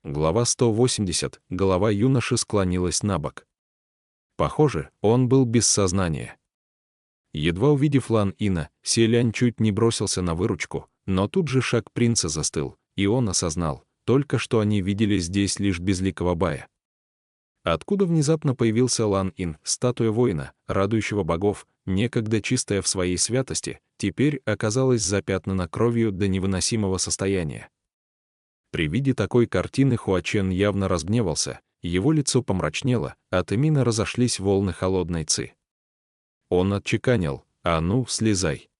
Глава 180. Голова юноши склонилась набок. Похоже, он был без сознания. Едва увидев Лан Ина, Селянь чуть не бросился на выручку, но тут же шаг принца застыл, и он осознал, только что они видели здесь лишь безликого Бая. Откуда внезапно появился Лан Ин, статуя воина, радующего богов, некогда чистая в своей святости, теперь оказалась запятнана кровью до невыносимого состояния. При виде такой картины Хуачен явно разгневался, его лицо помрачнело, от Эмина разошлись волны холодной ци. Он отчеканил: «А ну, слезай!»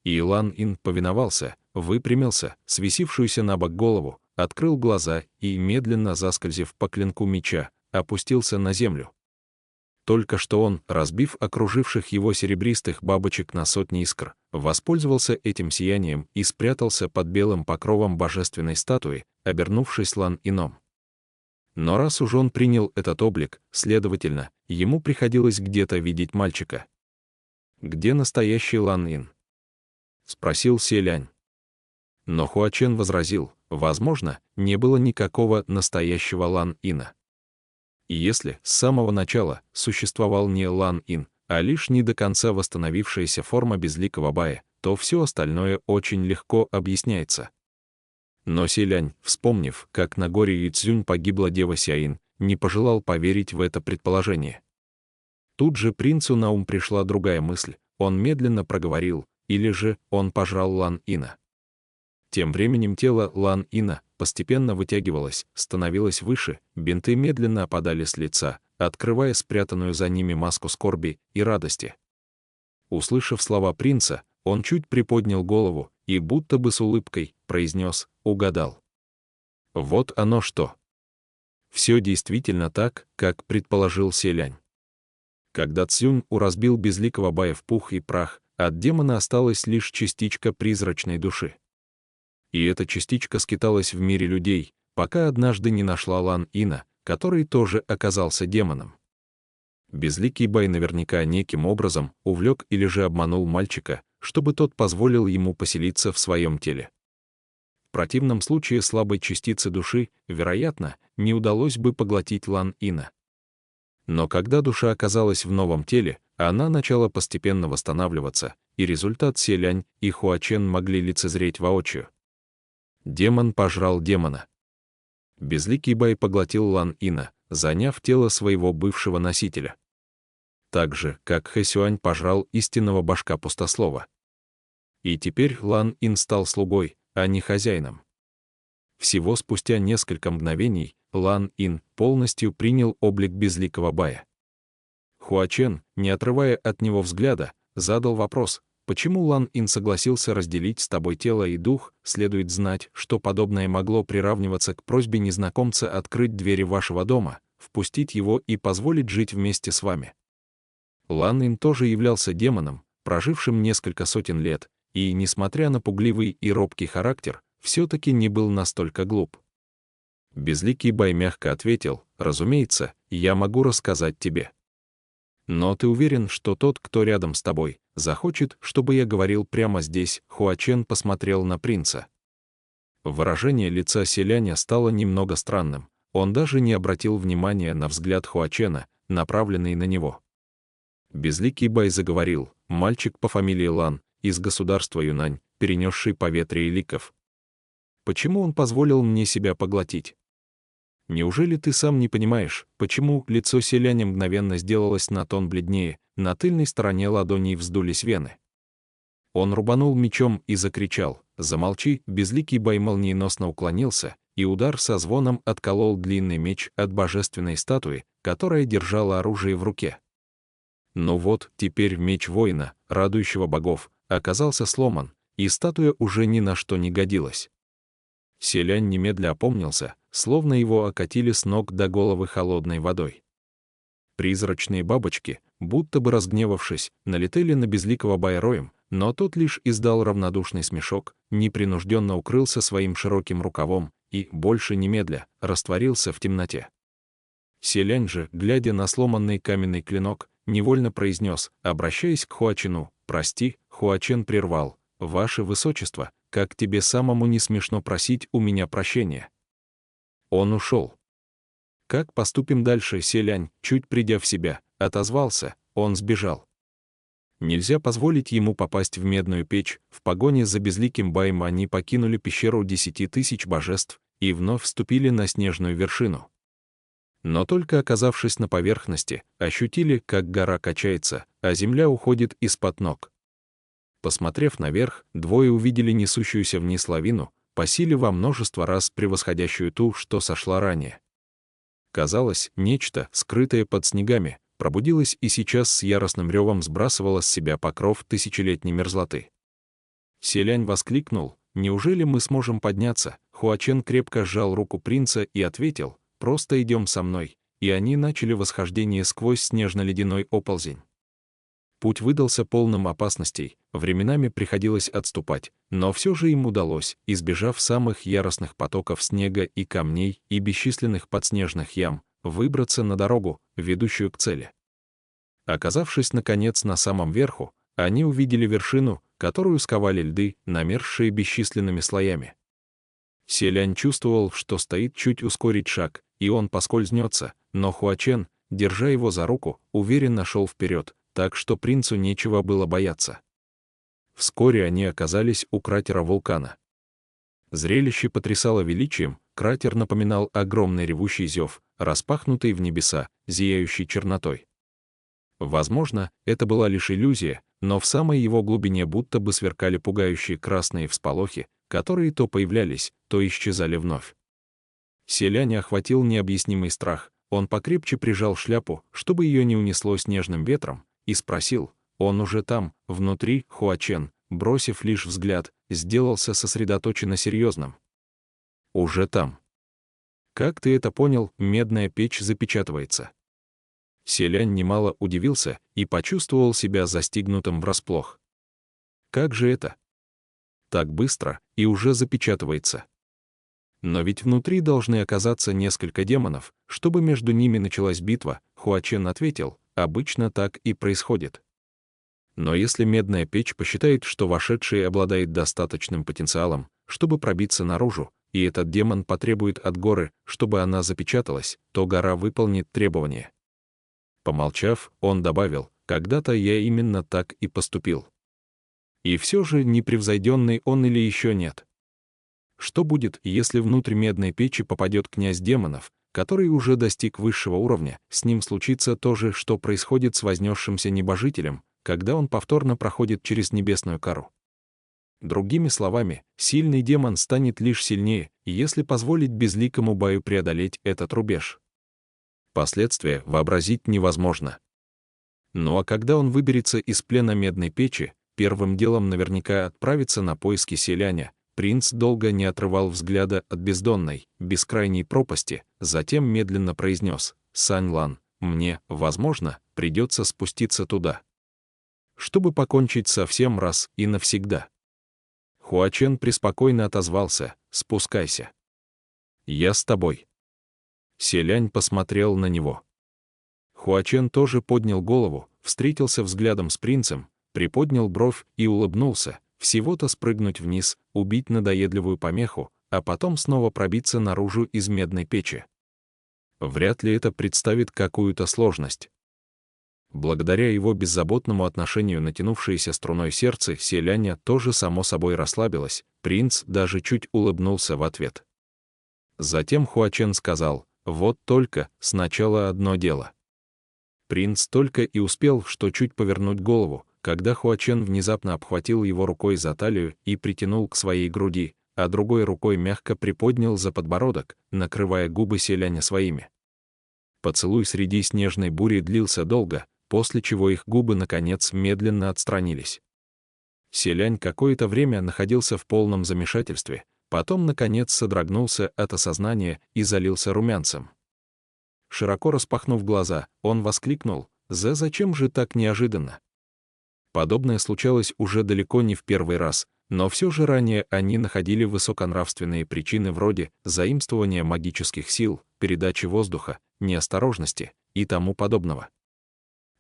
И Лан Ин повиновался, выпрямился, свесившуюся на бок голову, открыл глаза и, медленно заскользив по клинку меча, опустился на землю. Только что он, разбив окруживших его серебристых бабочек на сотни искр, воспользовался этим сиянием и спрятался под белым покровом божественной статуи, обернувшись Лан Ином. Но раз уж он принял этот облик, следовательно, ему приходилось где-то видеть мальчика. «Где настоящий Лан Ин?» — спросил Селянь. Но Хуачен возразил: возможно, не было никакого настоящего Лан Ина. И если с самого начала существовал не Лан Ин, а лишь не до конца восстановившаяся форма безликого Бая, то все остальное очень легко объясняется. Но Селянь, вспомнив, как на горе Юйцзюнь погибла дева Сяин, не пожелал поверить в это предположение. Тут же принцу на ум пришла другая мысль, он медленно проговорил: или же он пожрал Лан Ина. Тем временем тело Лан Ина постепенно вытягивалось, становилось выше, бинты медленно опадали с лица, открывая спрятанную за ними маску скорби и радости. Услышав слова принца, он чуть приподнял голову и, будто бы с улыбкой, произнес: «Угадал». Вот оно что. Все действительно так, как предположил Селянь. Когда Цзюнь-У разбил безликого Бая в пух и прах, от демона осталась лишь частичка призрачной души. И эта частичка скиталась в мире людей, пока однажды не нашла Лан Ина, который тоже оказался демоном. Безликий Бай наверняка неким образом увлек или же обманул мальчика, чтобы тот позволил ему поселиться в своем теле. В противном случае слабой частице души, вероятно, не удалось бы поглотить Лан Ина. Но когда душа оказалась в новом теле, она начала постепенно восстанавливаться, и результат Селянь и Хуачен могли лицезреть воочию. Демон пожрал демона. Безликий Бай поглотил Лан Ина, заняв тело своего бывшего носителя. Так же, как Хэсюань пожрал истинного божка пустослова. И теперь Лан Ин стал слугой, а не хозяином. Всего спустя несколько мгновений Лан Ин полностью принял облик безликого Бая. Хуачен, не отрывая от него взгляда, задал вопрос: почему Лан Ин согласился разделить с тобой тело и дух? Следует знать, что подобное могло приравниваться к просьбе незнакомца открыть двери вашего дома, впустить его и позволить жить вместе с вами. Лан Ин тоже являлся демоном, прожившим несколько сотен лет, и, несмотря на пугливый и робкий характер, все-таки не был настолько глуп. Безликий Бай мягко ответил: разумеется, я могу рассказать тебе. Но ты уверен, что тот, кто рядом с тобой, захочет, чтобы я говорил прямо здесь? Хуачен посмотрел на принца. Выражение лица Селяня стало немного странным, он даже не обратил внимания на взгляд Хуачена, направленный на него. Безликий Бай заговорил: мальчик по фамилии Лан, из государства Юнань, перенесший поветрие ликов. Почему он позволил мне себя поглотить? Неужели ты сам не понимаешь, почему лицо Селяня мгновенно сделалось на тон бледнее, на тыльной стороне ладоней вздулись вены? Он рубанул мечом и закричал: «Замолчи!» Безликий Бай молниеносно уклонился, и удар со звоном отколол длинный меч от божественной статуи, которая держала оружие в руке. Но вот теперь меч воина, радующего богов, оказался сломан, и статуя уже ни на что не годилась. Селянь немедля опомнился, словно его окатили с ног до головы холодной водой. Призрачные бабочки, будто бы разгневавшись, налетели на безликого Бая роем, но тот лишь издал равнодушный смешок, непринужденно укрылся своим широким рукавом и, больше немедля, растворился в темноте. Селянь же, глядя на сломанный каменный клинок, невольно произнес, обращаясь к Хуачену: «Прости». Хуачен прервал: «Ваше Высочество, как тебе самому не смешно просить у меня прощения?» Он ушел. Как поступим дальше, Селянь, чуть придя в себя, отозвался, он сбежал. Нельзя позволить ему попасть в медную печь, в погоне за безликим Баем они покинули пещеру 10 000 божеств и вновь вступили на снежную вершину. Но только оказавшись на поверхности, ощутили, как гора качается, а земля уходит из-под ног. Посмотрев наверх, двое увидели несущуюся вниз лавину, по силе во множество раз превосходящую ту, что сошла ранее. Казалось, нечто, скрытое под снегами, пробудилось и сейчас с яростным ревом сбрасывало с себя покров тысячелетней мерзлоты. Селянь воскликнул: «Неужели мы сможем подняться?» Хуачен крепко сжал руку принца и ответил: «Просто идем со мной», и они начали восхождение сквозь снежно-ледяной оползень. Путь выдался полным опасностей, временами приходилось отступать, но все же им удалось, избежав самых яростных потоков снега и камней и бесчисленных подснежных ям, выбраться на дорогу, ведущую к цели. Оказавшись, наконец, на самом верху, они увидели вершину, которую сковали льды, намерзшие бесчисленными слоями. Селянь чувствовал, что стоит чуть ускорить шаг, и он поскользнется, но Хуачен, держа его за руку, уверенно шел вперед, так что принцу нечего было бояться. Вскоре они оказались у кратера вулкана. Зрелище потрясало величием, кратер напоминал огромный ревущий зев, распахнутый в небеса, зияющий чернотой. Возможно, это была лишь иллюзия, но в самой его глубине будто бы сверкали пугающие красные всполохи, которые то появлялись, то исчезали вновь. Селяня охватил необъяснимый страх, он покрепче прижал шляпу, чтобы ее не унесло снежным ветром, и спросил: «Он уже там, внутри?» Хуачен, бросив лишь взгляд, сделался сосредоточенно серьезным. «Уже там». «Как ты это понял?» Медная печь запечатывается. Селянь немало удивился и почувствовал себя застигнутым врасплох. «Как же это? Так быстро, и уже запечатывается. Но ведь внутри должны оказаться несколько демонов, чтобы между ними началась битва», Хуачен ответил: «Обычно так и происходит. Но если медная печь посчитает, что вошедший обладает достаточным потенциалом, чтобы пробиться наружу, и этот демон потребует от горы, чтобы она запечаталась, то гора выполнит требования». Помолчав, он добавил: «Когда-то я именно так и поступил». И все же непревзойденный он или еще нет? Что будет, если внутрь медной печи попадет князь демонов, который уже достиг высшего уровня, с ним случится то же, что происходит с вознесшимся небожителем, когда он повторно проходит через небесную кору? Другими словами, сильный демон станет лишь сильнее, если позволить безликому Баю преодолеть этот рубеж. Последствия вообразить невозможно. Ну а когда он выберется из плена медной печи, первым делом наверняка отправится на поиски селяня. Принц долго не отрывал взгляда от бездонной, бескрайней пропасти, затем медленно произнес: «Сань Лан, мне, возможно, придется спуститься туда, чтобы покончить со всем раз и навсегда». Хуачен преспокойно отозвался: «Спускайся. Я с тобой». Селянь посмотрел на него. Хуачен тоже поднял голову, встретился взглядом с принцем, приподнял бровь и улыбнулся. Всего-то спрыгнуть вниз, убить надоедливую помеху, а потом снова пробиться наружу из медной печи. Вряд ли это представит какую-то сложность. Благодаря его беззаботному отношению натянувшееся струной сердце селяня тоже само собой расслабилось, принц даже чуть улыбнулся в ответ. Затем Хуачен сказал: «Вот только, сначала одно дело». Принц только и успел, что чуть повернуть голову, когда Хуачен внезапно обхватил его рукой за талию и притянул к своей груди, а другой рукой мягко приподнял за подбородок, накрывая губы селяня своими. Поцелуй среди снежной бури длился долго, после чего их губы, наконец, медленно отстранились. Селянь какое-то время находился в полном замешательстве, потом, наконец, содрогнулся от осознания и залился румянцем. Широко распахнув глаза, он воскликнул: зачем же так неожиданно?» Подобное случалось уже далеко не в первый раз, но все же ранее они находили высоконравственные причины вроде заимствования магических сил, передачи воздуха, неосторожности и тому подобного.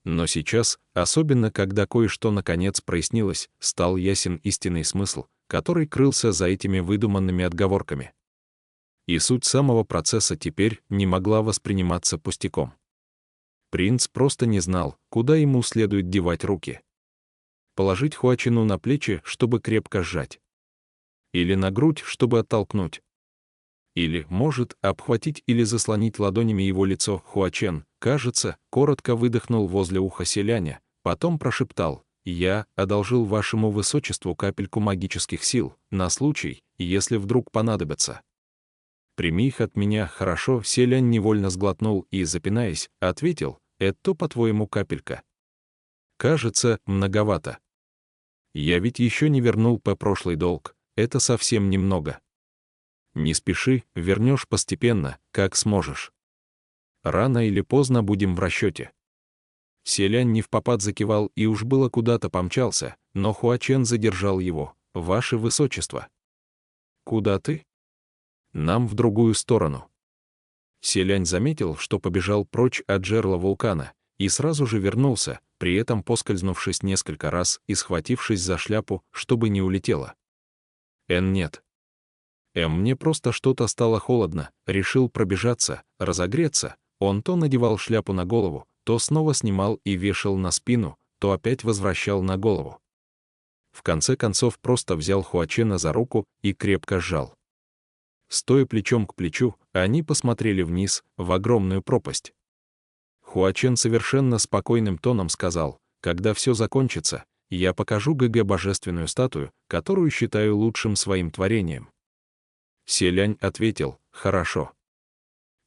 Но сейчас, особенно когда кое-что наконец прояснилось, стал ясен истинный смысл, который крылся за этими выдуманными отговорками. И суть самого процесса теперь не могла восприниматься пустяком. Принц просто не знал, куда ему следует девать руки. Положить Хуачену на плечи, чтобы крепко сжать. Или на грудь, чтобы оттолкнуть. Или, может, обхватить или заслонить ладонями его лицо. Хуачен, кажется, коротко выдохнул возле уха селяня, потом прошептал: «Я одолжил вашему высочеству капельку магических сил, на случай, если вдруг понадобится. Прими их от меня, хорошо?» Селянь невольно сглотнул и, запинаясь, ответил: «Это, по-твоему, капелька? Кажется, многовато. Я ведь еще не вернул прошлый долг, это совсем немного. Не спеши, вернешь постепенно, как сможешь. Рано или поздно будем в расчете». Селянь невпопад закивал и уж было куда-то помчался, но Хуачен задержал его. «Ваше высочество». «Куда ты?» «Нам в другую сторону». Селянь заметил, что побежал прочь от жерла вулкана, и сразу же вернулся, при этом поскользнувшись несколько раз и схватившись за шляпу, чтобы не улетела. Нет. Мне просто что-то стало холодно, решил пробежаться, разогреться». Он то надевал шляпу на голову, то снова снимал и вешал на спину, то опять возвращал на голову. В конце концов просто взял Хуачена за руку и крепко сжал. Стоя плечом к плечу, они посмотрели вниз, в огромную пропасть. Хуачен совершенно спокойным тоном сказал: «Когда все закончится, я покажу ГГ божественную статую, которую считаю лучшим своим творением». Селянь ответил: «Хорошо».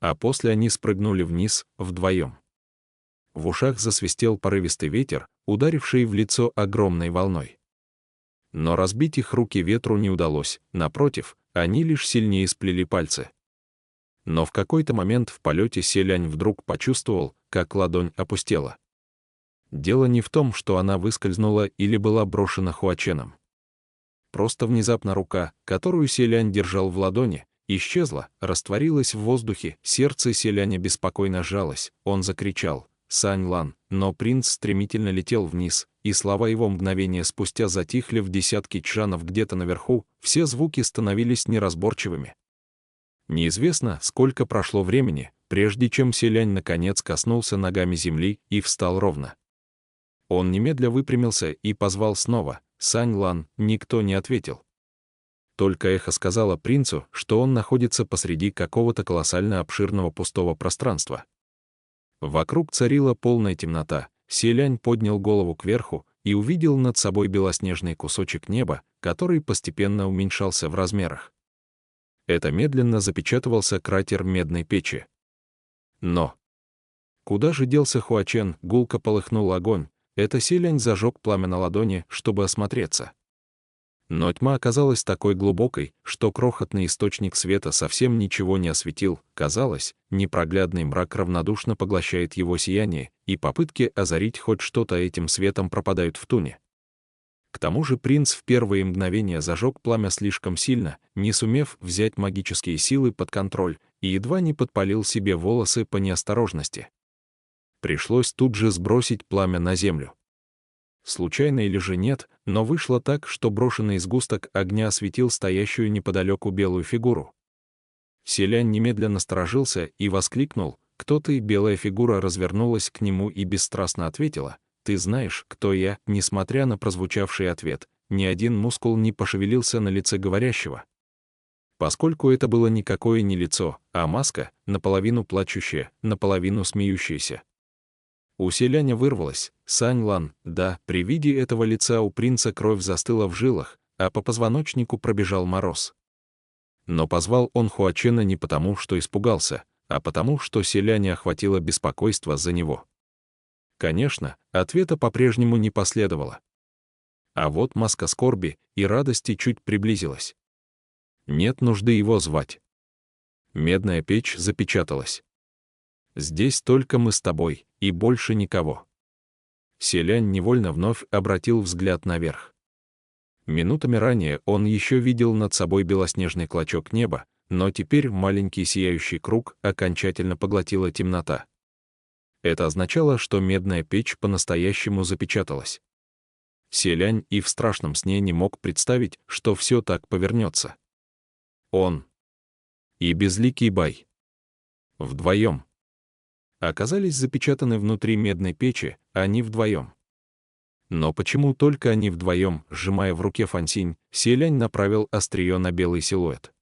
А после они спрыгнули вниз, вдвоем. В ушах засвистел порывистый ветер, ударивший в лицо огромной волной. Но разбить их руки ветру не удалось, напротив, они лишь сильнее сплели пальцы. Но в какой-то момент в полете Селянь вдруг почувствовал, как ладонь опустела. Дело не в том, что она выскользнула или была брошена Хуаченом. Просто внезапно рука, которую Селянь держал в ладони, исчезла, растворилась в воздухе. Сердце Селяня беспокойно сжалось, он закричал: «Сань Лан!» Но принц стремительно летел вниз, и слова его мгновения спустя затихли в десятки чжанов где-то наверху, все звуки становились неразборчивыми. Неизвестно, сколько прошло времени, прежде чем Селянь наконец коснулся ногами земли и встал ровно. Он немедля выпрямился и позвал снова: «Сань Лан!» Никто не ответил. Только эхо сказала принцу, что он находится посреди какого-то колоссально обширного пустого пространства. Вокруг царила полная темнота. Селянь поднял голову кверху и увидел над собой белоснежный кусочек неба, который постепенно уменьшался в размерах. Это медленно запечатывался кратер медной печи. Но куда же делся Хуачен? Гулко полыхнул огонь. Это Селянь зажег пламя на ладони, чтобы осмотреться. Но тьма оказалась такой глубокой, что крохотный источник света совсем ничего не осветил. Казалось, непроглядный мрак равнодушно поглощает его сияние, и попытки озарить хоть что-то этим светом пропадают в туне. К тому же принц в первые мгновения зажег пламя слишком сильно, не сумев взять магические силы под контроль, и едва не подпалил себе волосы по неосторожности. Пришлось тут же сбросить пламя на землю. Случайно или же нет, но вышло так, что брошенный сгусток огня осветил стоящую неподалеку белую фигуру. Селянь немедленно насторожился и воскликнул: «Кто ты?» Белая фигура развернулась к нему и бесстрастно ответила: «Ты знаешь, кто я?» Несмотря на прозвучавший ответ, ни один мускул не пошевелился на лице говорящего. Поскольку это было никакое не лицо, а маска, наполовину плачущая, наполовину смеющаяся. У Селяня вырвалось: «Сань Лан!» Да, при виде этого лица у принца кровь застыла в жилах, а по позвоночнику пробежал мороз. Но позвал он Хуачена не потому, что испугался, а потому, что Селяня охватило беспокойство за него. Конечно, ответа по-прежнему не последовало. А вот маска скорби и радости чуть приблизилась. Нет нужды его звать. Медная печь запечаталась. «Здесь только мы с тобой, и больше никого». Селянь невольно вновь обратил взгляд наверх. Минутами ранее он еще видел над собой белоснежный клочок неба, но теперь маленький сияющий круг окончательно поглотила темнота. Это означало, что медная печь по-настоящему запечаталась. Селянь и в страшном сне не мог представить, что все так повернется. Он и Безликий Бай. Вдвоем. Оказались запечатаны внутри медной печи, они вдвоем. Но почему только они вдвоем, сжимая в руке фансинь, Селянь направил острие на белый силуэт?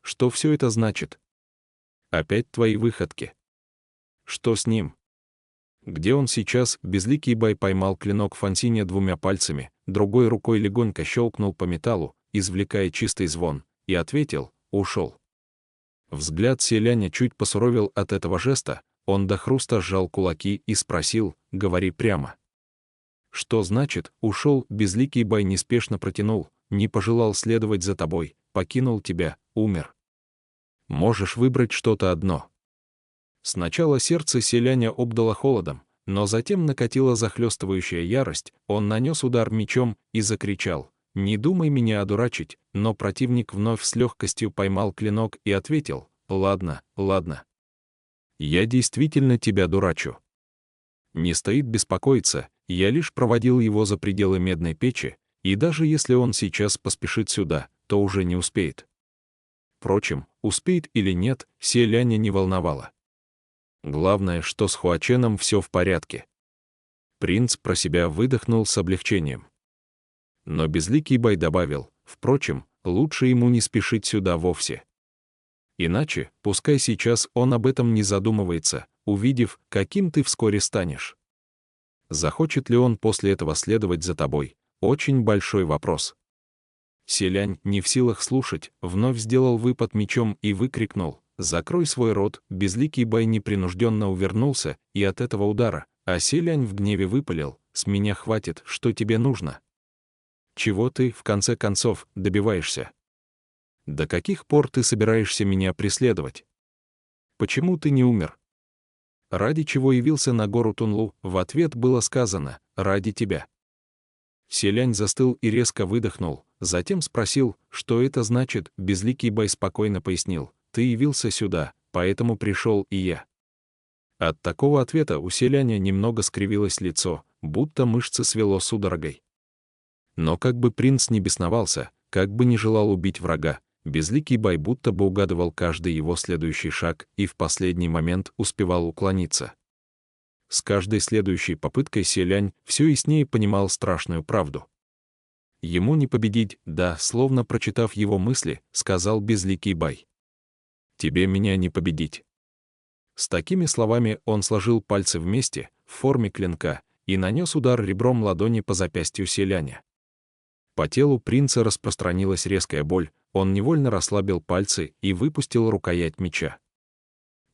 Что все это значит? Опять твои выходки. Что с ним? Где он сейчас? Безликий Бай поймал клинок фансиня двумя пальцами, другой рукой легонько щелкнул по металлу, извлекая чистый звон, и ответил: ушел. Взгляд Селяня чуть посуровил от этого жеста, он до хруста сжал кулаки и спросил: говори прямо. Что значит ушел? Безликий Бай неспешно протянул: не пожелал следовать за тобой, покинул тебя, умер. Можешь выбрать что-то одно. Сначала сердце Селяня обдало холодом, но затем накатила захлестывающая ярость, он нанес удар мечом и закричал: «Не думай меня одурачить», но противник вновь с легкостью поймал клинок и ответил: «Ладно, ладно. Я действительно тебя дурачу. Не стоит беспокоиться, я лишь проводил его за пределы медной печи, и даже если он сейчас поспешит сюда, то уже не успеет». Впрочем, успеет или нет, Селяня не волновало. Главное, что с Хуаченом все в порядке. Принц про себя выдохнул с облегчением. Но Безликий Бай добавил: впрочем, лучше ему не спешить сюда вовсе. Иначе, пускай сейчас он об этом не задумывается, увидев, каким ты вскоре станешь. Захочет ли он после этого следовать за тобой? Очень большой вопрос. Селянь, не в силах слушать, вновь сделал выпад мечом и выкрикнул: «Закрой свой рот!» Безликий Бай непринужденно увернулся и от этого удара, а Селянь в гневе выпалил: «С меня хватит, что тебе нужно? Чего ты, в конце концов, добиваешься? До каких пор ты собираешься меня преследовать? Почему ты не умер? Ради чего явился на гору Тунлу?» В ответ было сказано: «Ради тебя». Селянь застыл и резко выдохнул, затем спросил: «Что это значит?» Безликий Бай спокойно пояснил: «Ты явился сюда, поэтому пришел и я». От такого ответа у Селяня немного скривилось лицо, будто мышцы свело судорогой. Но как бы принц не бесновался, как бы не желал убить врага, Безликий Бай будто бы угадывал каждый его следующий шаг и в последний момент успевал уклониться. С каждой следующей попыткой Селянь все яснее понимал страшную правду. Ему не победить, да, словно прочитав его мысли, сказал Безликий Бай: «Тебе меня не победить». С такими словами он сложил пальцы вместе, в форме клинка, и нанес удар ребром ладони по запястью Селяня. По телу принца распространилась резкая боль, он невольно расслабил пальцы и выпустил рукоять меча.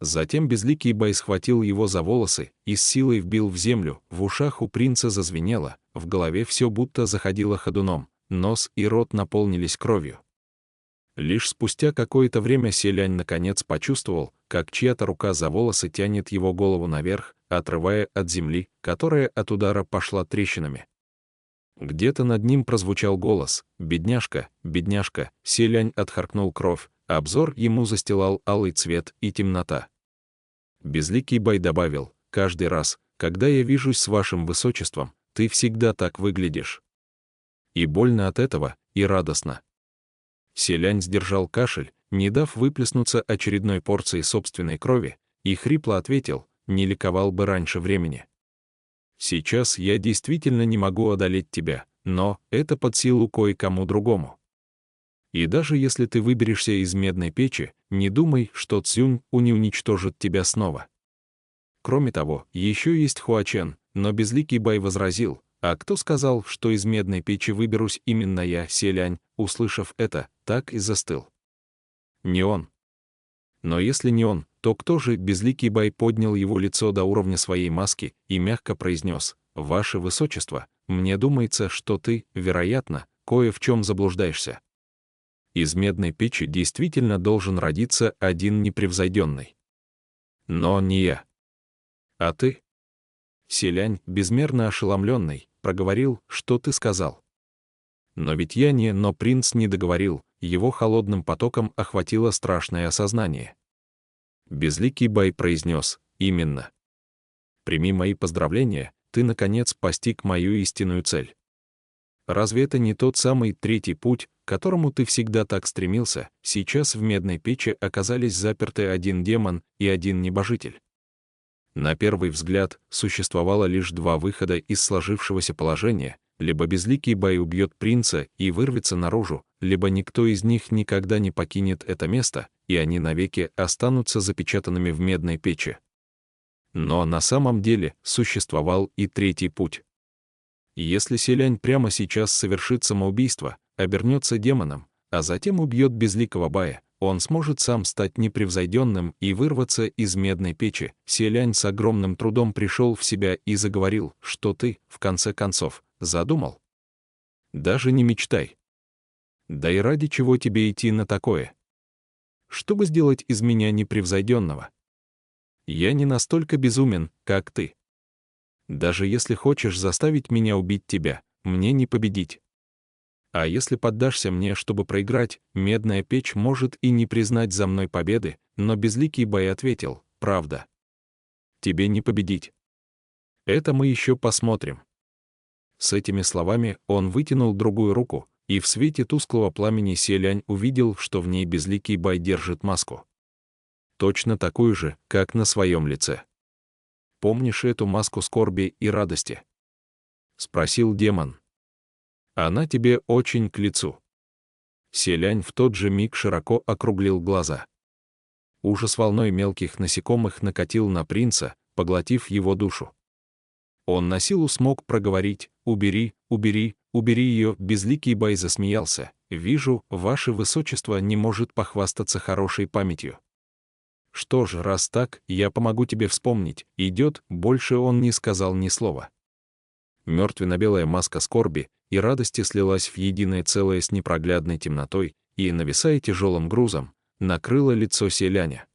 Затем Безликий Бай схватил его за волосы и с силой вбил в землю, в ушах у принца зазвенело, в голове все будто заходило ходуном, нос и рот наполнились кровью. Лишь спустя какое-то время Селянь наконец почувствовал, как чья-то рука за волосы тянет его голову наверх, отрывая от земли, которая от удара пошла трещинами. Где-то над ним прозвучал голос: «Бедняжка, бедняжка!» Селянь отхаркнул кровь, обзор ему застилал алый цвет и темнота. Безликий Бай добавил: «Каждый раз, когда я вижусь с вашим высочеством, ты всегда так выглядишь. И больно от этого, и радостно». Селянь сдержал кашель, не дав выплеснуться очередной порции собственной крови, и хрипло ответил: «Не ликовал бы раньше времени. Сейчас я действительно не могу одолеть тебя, но это под силу кое-кому другому. И даже если ты выберешься из медной печи, не думай, что Цзюнь не уничтожит тебя снова. Кроме того, еще есть Хуачен». Но Безликий Бай возразил: «А кто сказал, что из медной печи выберусь именно я?» Селянь, услышав это, так и застыл. Не он. Но если не он, то кто же? Безликий Бай поднял его лицо до уровня своей маски и мягко произнес: «Ваше высочество, мне думается, что ты, вероятно, кое в чем заблуждаешься. Из медной печи действительно должен родиться один непревзойденный. Но не я. А ты?» Селянь, безмерно ошеломленный, проговорил: «Что ты сказал?» «Но ведь я не...» Но принц не договорил, его холодным потоком охватило страшное осознание. Безликий Бай произнес: «Именно. Прими мои поздравления, ты, наконец, постиг мою истинную цель. Разве это не тот самый третий путь, которому ты всегда так стремился, сейчас в медной печи оказались заперты один демон и один небожитель. На первый взгляд, существовало лишь два выхода из сложившегося положения: либо безликий Бай убьет принца и вырвется наружу, либо никто из них никогда не покинет это место, и они навеки останутся запечатанными в медной печи. Но на самом деле существовал и третий путь. Если Селянь прямо сейчас совершит самоубийство, обернется демоном, а затем убьет безликого Бая, он сможет сам стать непревзойденным и вырваться из медной печи. Селянь с огромным трудом пришел в себя и заговорил: что ты, в конце концов, задумал? Даже не мечтай. Да и ради чего тебе идти на такое? Чтобы сделать из меня непревзойденного? Я не настолько безумен, как ты. Даже если хочешь заставить меня убить тебя, мне не победить. А если поддашься мне, чтобы проиграть, медная печь может и не признать за мной победы, но безликий Бай ответил: правда. Тебе не победить. Это мы еще посмотрим. С этими словами он вытянул другую руку, и в свете тусклого пламени Селянь увидел, что в ней безликий Бай держит маску. Точно такую же, как на своем лице. «Помнишь эту маску скорби и радости?» — спросил демон. «Она тебе очень к лицу». Селянь в тот же миг широко округлил глаза. Ужас волной мелких насекомых накатил на принца, поглотив его душу. Он на силу смог проговорить: «Убери, убери, убери ее». Безликий Бай засмеялся: «Вижу, ваше высочество не может похвастаться хорошей памятью. Что ж, раз так, я помогу тебе вспомнить». Идет. Больше он не сказал ни слова. Мертвенно-белая маска скорби и радости слилась в единое целое с непроглядной темнотой и, нависая тяжелым грузом, накрыла лицо Селяня.